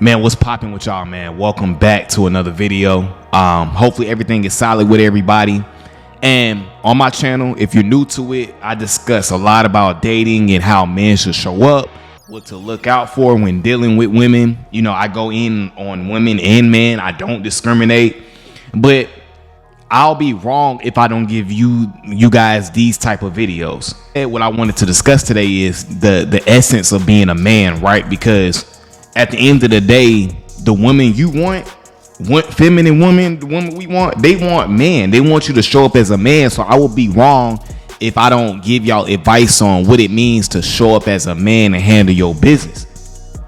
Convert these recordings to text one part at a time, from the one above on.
Man, what's popping with y'all, man? Welcome back to another video. Hopefully everything is solid with everybody. And on my channel, if you're new to it, I discuss a lot about dating and how men should show up, what to look out for when dealing with women. You know, I go in on women and men. I don't discriminate, but I'll be wrong if I don't give you guys these type of videos. And what I wanted to discuss today is the essence of being a man, right? Because at the end of the day, the woman you want feminine woman, the woman we want, they want men. They want you to show up as a man. So I would be wrong if I don't give y'all advice on what it means to show up as a man and handle your business.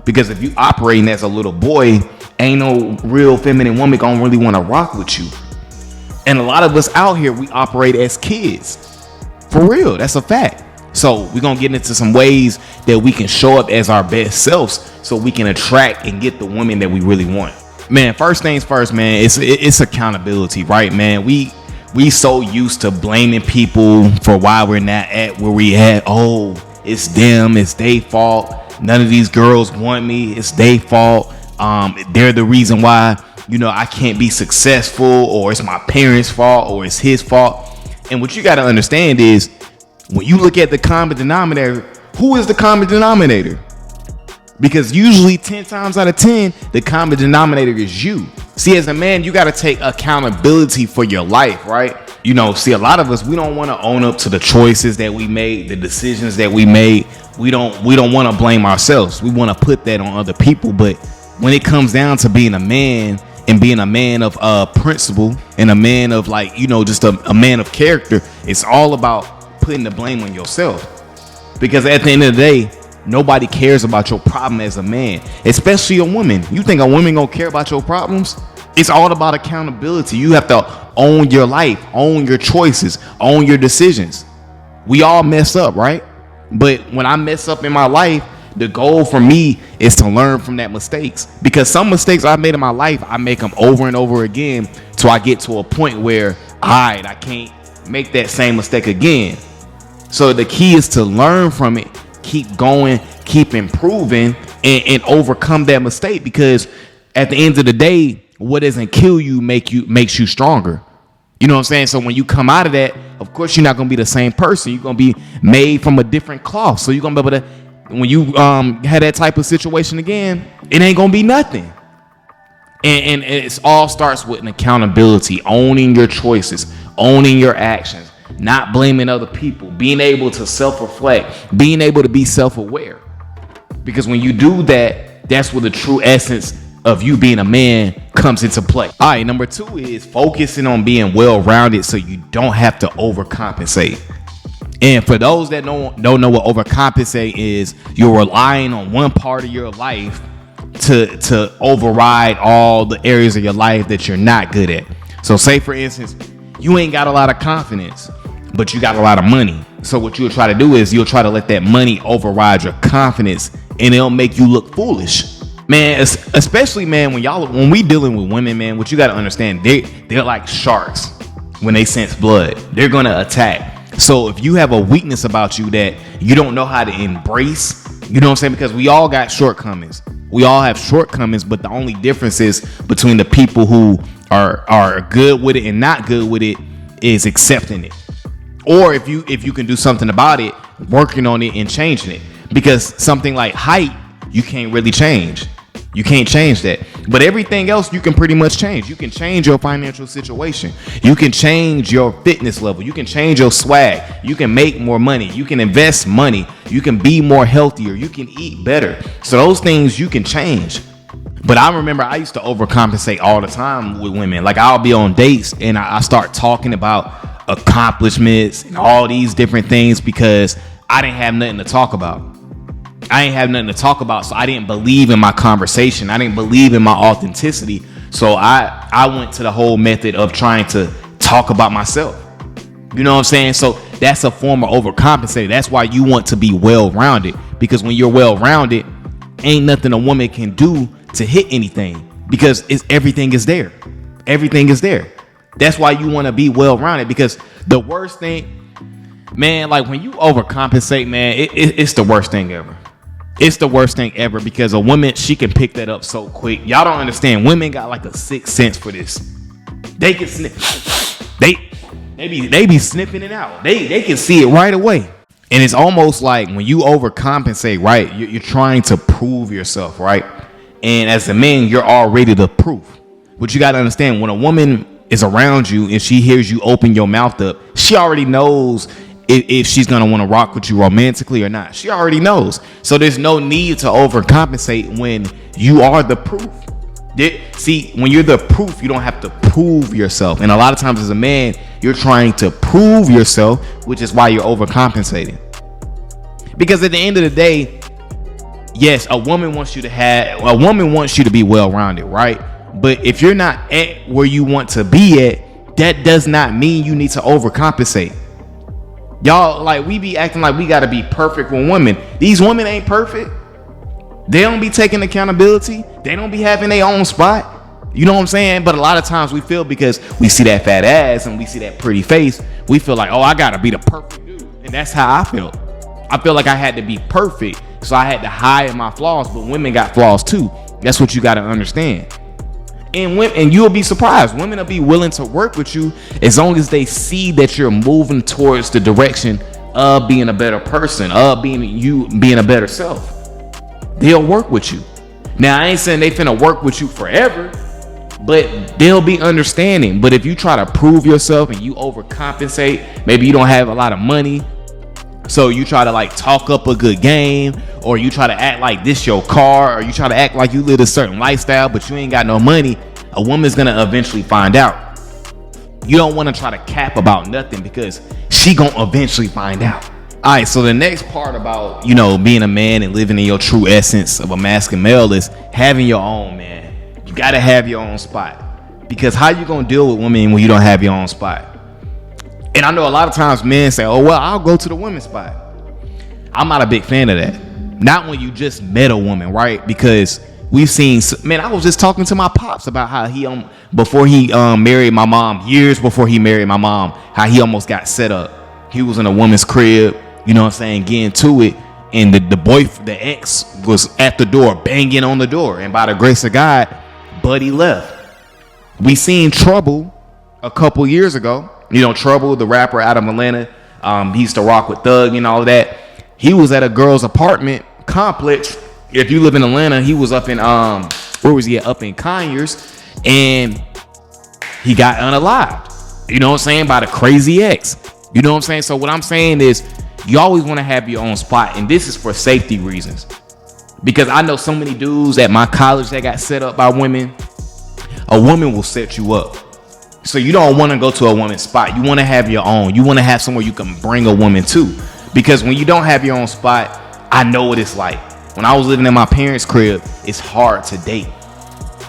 Because if you operating as a little boy, ain't no real feminine woman gonna really want to rock with you. And a lot of us out here, we operate as kids. For real, that's a fact. So we're going to get into some ways that we can show up as our best selves so we can attract and get the women that we really want. Man, first things first, man, it's accountability, right, man? We so used to blaming people for why we're not at where we at. Oh, it's them, it's their fault. None of these girls want me. It's their fault. They're the reason why, you know, I can't be successful, or it's my parents' fault, or it's his fault. And what you got to understand is, when you look at the common denominator, who is the common denominator? Because usually 10 times out of 10, the common denominator is you. See, as a man, you got to take accountability for your life, right? You know, see, a lot of us, we don't want to own up to the choices that we made, the decisions that we made. We don't want to blame ourselves. We want to put that on other people. But when it comes down to being a man and being a man of principle and a man of, like, you know, just a man of character, it's all about putting the blame on yourself. Because at the end of the day, nobody cares about your problem as a man, especially a woman. You think a woman gonna care about your problems? It's all about accountability. You have to own your life, own your choices, own your decisions. We all mess up, right? But when I mess up in my life, the goal for me is to learn from that mistakes. Because some mistakes I've made in my life, I make them over and over again till I get to a point where I can't make that same mistake again. So the key is to learn from it, keep going, keep improving, and overcome that mistake. Because at the end of the day, what doesn't kill you makes you stronger. You know what I'm saying? So when you come out of that, of course, you're not going to be the same person. You're going to be made from a different cloth. So you're going to be able to, when you have that type of situation again, it ain't going to be nothing. And it all starts with an accountability, owning your choices, owning your actions, not blaming other people, being able to self-reflect, being able to be self-aware. Because when you do that, that's where the true essence of you being a man comes into play. All right, number 2 is focusing on being well-rounded so you don't have to overcompensate. And for those that don't know what overcompensate is, you're relying on one part of your life to override all the areas of your life that you're not good at. So say, for instance, you ain't got a lot of confidence, but you got a lot of money. So what you'll try to do is you'll try to let that money override your confidence, and it'll make you look foolish. Man, especially, man, when we dealing with women, man, what you got to understand, they're like sharks. When they sense blood, they're going to attack. So if you have a weakness about you that you don't know how to embrace, you know what I'm saying? Because we all got shortcomings. We all have shortcomings, but the only difference is between the people who are good with it and not good with it is accepting it. Or if you can do something about it, working on it and changing it. Because something like height, you can't really change. You can't change that. But everything else you can pretty much change. You can change your financial situation. You can change your fitness level. You can change your swag. You can make more money. You can invest money. You can be more healthier. You can eat better. So those things you can change. But I remember I used to overcompensate all the time with women. Like, I'll be on dates and I start talking about accomplishments and all these different things because I didn't have nothing to talk about. So I didn't believe in my conversation. I didn't believe in my authenticity. So I went to the whole method of trying to talk about myself. You know what I'm saying? So that's a form of overcompensating. That's why you want to be well-rounded, because when you're well-rounded, ain't nothing a woman can do to hit anything, because everything is there. Everything is there. That's why you want to be well-rounded, because the worst thing, man, like when you overcompensate, man, it's the worst thing ever. It's the worst thing ever because a woman, she can pick that up so quick. Y'all don't understand. Women got like a sixth sense for this. They can sniff. They be sniffing it out. They can see it right away. And it's almost like when you overcompensate, right? You're trying to prove yourself, right? And as a man, you're already the proof. But you got to understand, when a woman is around you and she hears you open your mouth up, she already knows if she's going to want to rock with you romantically or not. She already knows. So there's no need to overcompensate when you are the proof. See, when you're the proof, you don't have to prove yourself. And a lot of times as a man, you're trying to prove yourself, which is why you're overcompensating. Because at the end of the day, yes, a woman wants you to be well-rounded, right? But if you're not at where you want to be at, that does not mean you need to overcompensate. Y'all, like, we be acting like we got to be perfect with women. These women ain't perfect. They don't be taking accountability. They don't be having their own spot. You know what I'm saying? But a lot of times we feel, because we see that fat ass and we see that pretty face, we feel like, oh, I got to be the perfect dude. And that's how I felt. I feel like I had to be perfect, so I had to hide my flaws. But women got flaws too. That's what you got to understand. And you'll be surprised. Women will be willing to work with you as long as they see that you're moving towards the direction of being a better person, of being a better self. They'll work with you. Now, I ain't saying they finna work with you forever, but they'll be understanding. But if you try to prove yourself and you overcompensate, maybe you don't have a lot of money, so you try to like talk up a good game, or you try to act like this your car, or you try to act like you live a certain lifestyle, but you ain't got no money, a woman's gonna eventually find out. You don't want to try to cap about nothing, because she gonna eventually find out. All right, so the next part about, being a man and living in your true essence of a masculine male is having your own, man. You got to have your own spot, because how you going to deal with women when you don't have your own spot? And I know a lot of times men say, oh, well, I'll go to the women's spot. I'm not a big fan of that. Not when you just met a woman, right? Because we've seen, man, I was just talking to my pops about how he, before he married my mom, years before he married my mom, how he almost got set up. He was in a woman's crib. You know what I'm saying? Getting to it. And the ex was at the door, banging on the door. And by the grace of God, Buddy left. We seen Trouble a couple years ago. Trouble, the rapper out of Atlanta. He used to rock with Thug and all of that. He was at a girl's apartment complex. If you live in Atlanta, he was up in, where was he at? Up in Conyers. And he got unalived. You know what I'm saying? By the crazy ex. You know what I'm saying? So what I'm saying is, you always want to have your own spot, and this is for safety reasons. Because I know so many dudes at my college that got set up by women. A woman will set you up. So you don't want to go to a woman's spot. You want to have your own. You want to have somewhere you can bring a woman to. Because when you don't have your own spot, I know what it's like. When I was living in my parents' crib, it's hard to date.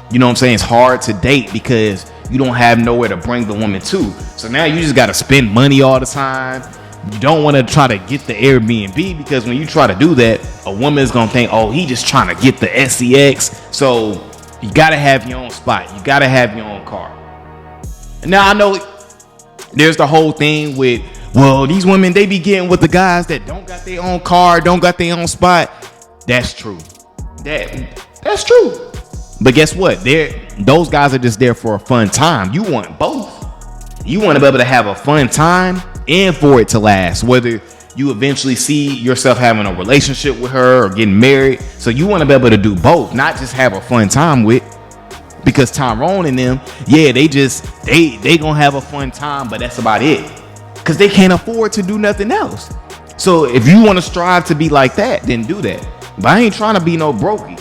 You know what I'm saying? It's hard to date because you don't have nowhere to bring the woman to. So now you just got to spend money all the time. You don't want to try to get the Airbnb, because when you try to do that, a woman is going to think, oh, he just trying to get the SEX. So you got to have your own spot. You got to have your own car. Now, I know there's the whole thing with, well, these women, they be getting with the guys that don't got their own car, don't got their own spot. That's true. That's true. But guess what? Those guys are just there for a fun time. You want both. You want to be able to have a fun time and for it to last, whether you eventually see yourself having a relationship with her or getting married. So you want to be able to do both, not just have a fun time with. Because Tyrone and them, yeah, they gonna have a fun time, but that's about it. Because they can't afford to do nothing else. So if you want to strive to be like that, then do that. But I ain't trying to be no brokey.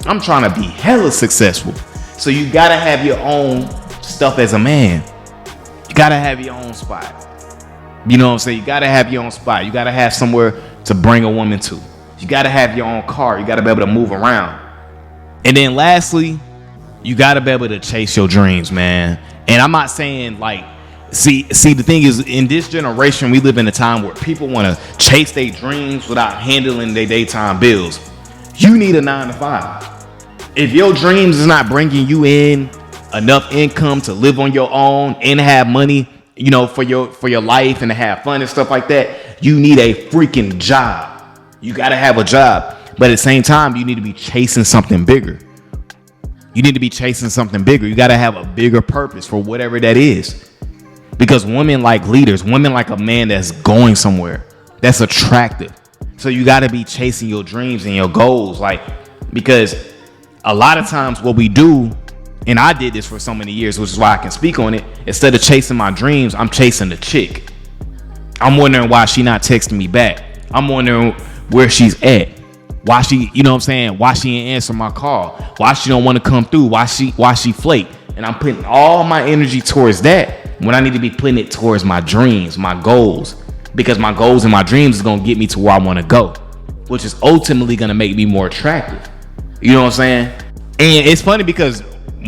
I'm trying to be hella successful. So you gotta have your own stuff as a man. You gotta have your own spot. You know what I'm saying? You gotta have your own spot. You gotta have somewhere to bring a woman to. You gotta have your own car. You gotta be able to move around. And then lastly, you gotta be able to chase your dreams, man. And I'm not saying like, see, the thing is, in this generation, we live in a time where people want to chase their dreams without handling their daytime bills. You need a 9-to-5. If your dreams is not bringing you in enough income to live on your own and have money, for your life and to have fun and stuff like that, you need a freaking job. You got to have a job. But at the same time, you need to be chasing something bigger. You need to be chasing something bigger. You got to have a bigger purpose for whatever that is. Because women like leaders, women like a man that's going somewhere, that's attractive. So you got to be chasing your dreams and your goals. Like, because a lot of times what we do, and I did this for so many years, which is why I can speak on it. Instead of chasing my dreams, I'm chasing the chick. I'm wondering why she not texting me back. I'm wondering where she's at. Why she, you know what I'm saying? Why she ain't answer my call? Why she don't want to come through? Why she flake? And I'm putting all my energy towards that when I need to be putting it towards my dreams, my goals. Because my goals and my dreams is going to get me to where I want to go, which is ultimately going to make me more attractive. You know what I'm saying? And it's funny because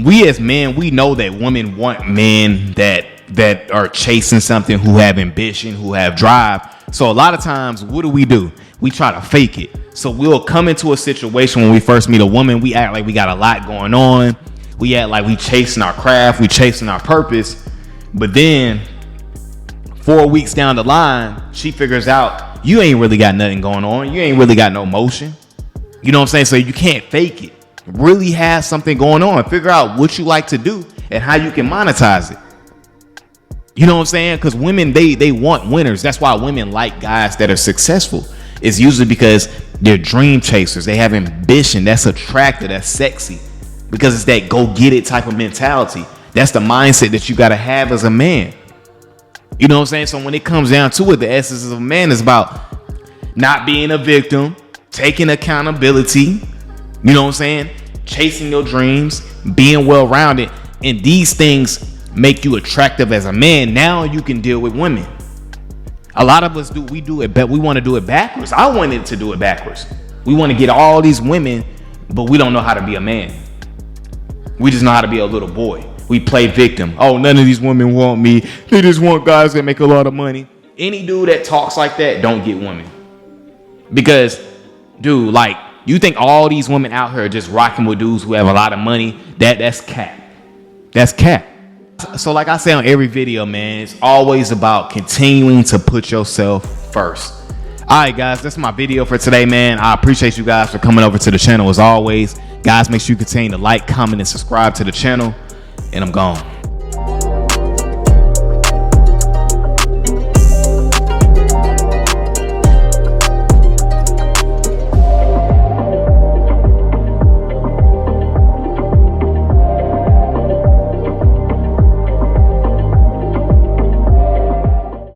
we as men, we know that women want men that are chasing something, who have ambition, who have drive. So a lot of times, what do? We try to fake it. So we'll come into a situation when we first meet a woman, we act like we got a lot going on. We act like we chasing our craft, we chasing our purpose. But then 4 weeks down the line, she figures out you ain't really got nothing going on. You ain't really got no motion. You know what I'm saying? So you can't fake it. Really have something going on. Figure out what you like to do and how you can monetize it. You know what I'm saying? Because women, they want winners. That's why women like guys that are successful. It's usually because they're dream chasers. They have ambition. That's attractive. That's sexy. Because it's that go get it type of mentality. That's the mindset that you got to have as a man. You know what I'm saying? So when it comes down to it, the essence of a man is about not being a victim, taking accountability, you know what I'm saying? Chasing your dreams, being well-rounded. And these things make you attractive as a man. Now you can deal with women. A lot of us we want to do it backwards. I wanted to do it backwards. We want to get all these women, but we don't know how to be a man. We just know how to be a little boy. We play victim. Oh, none of these women want me. They just want guys that make a lot of money. Any dude that talks like that don't get women. Because, dude, like, you think all these women out here are just rocking with dudes who have a lot of money? That's cap. That's cap. So like I say on every video, man, it's always about continuing to put yourself first. All right, guys, that's my video for today, man. I appreciate you guys for coming over to the channel as always. Guys, make sure you continue to like, comment, and subscribe to the channel. And I'm gone.